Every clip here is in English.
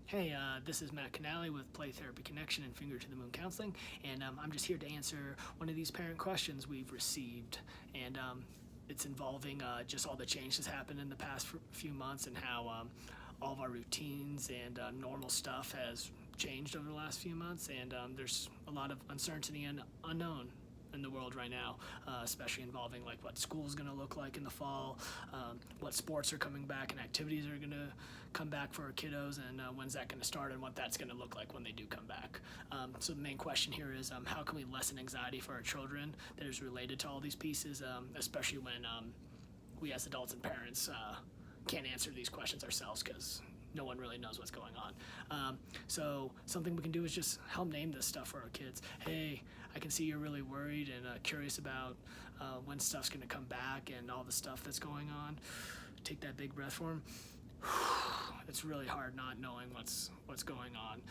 Hey, this is Matt Canale with Play Therapy Connection and Finger to the Moon Counseling, and I'm just here to answer one of these parent questions we've received, and it's involving just all the change that's happened in the past few months and how all of our routines and normal stuff has changed over the last few months, and there's a lot of uncertainty and unknown in the world right now, especially involving like what school is going to look like in the fall, what sports are coming back and activities are going to come back for our kiddos, and when's that going to start and what that's going to look like when they do come back. So the main question here is how can we lessen anxiety for our children that is related to all these pieces, especially when we as adults and parents can't answer these questions ourselves because no one really knows what's going on. So something we can do is just help name this stuff for our kids. Hey, I can see you're really worried and curious about when stuff's going to come back and all the stuff that's going on. Take that big breath for them. It's really hard not knowing what's going on.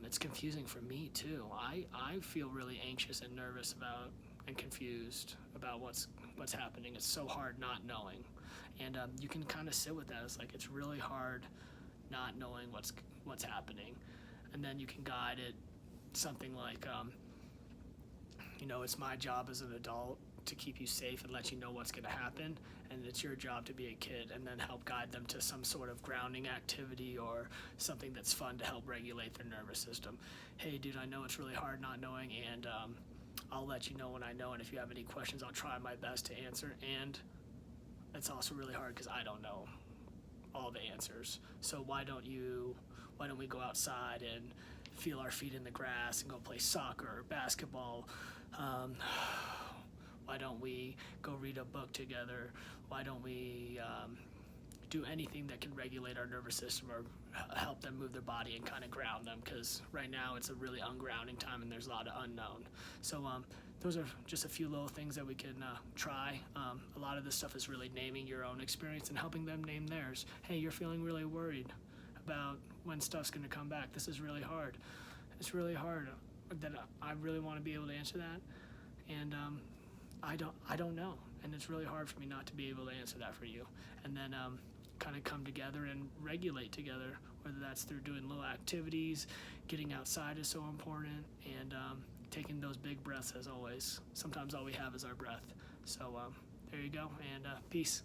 It's confusing for me too. I feel really anxious and nervous about and confused about what's happening. It's so hard not knowing, and you can kind of sit with that. It's like it's really hard not knowing what's happening, and then you can guide it something like it's my job as an adult to keep you safe and let you know what's going to happen, and it's your job to be a kid, and then help guide them to some sort of grounding activity or something that's fun to help regulate their nervous system. Hey dude, I know it's really hard not knowing, and I'll let you know when I know, and if you have any questions I'll try my best to answer. And it's also really hard because I don't know all the answers. So why don't we go outside and feel our feet in the grass and go play soccer or basketball? Why don't we go read a book together? Why don't we do anything that can regulate our nervous system or help them move their body and kind of ground them? Because right now it's a really ungrounding time and there's a lot of unknown. So those are just a few little things that we can try. A lot of this stuff is really naming your own experience and helping them name theirs. Hey, you're feeling really worried about when stuff's going to come back. This is really hard. It's really hard that I really want to be able to answer that, and I don't know, and it's really hard for me not to be able to answer that for you. And then kind of come together and regulate together, whether that's through doing little activities. Getting outside is so important, and taking those big breaths as always. Sometimes all we have is our breath. So there you go, and peace.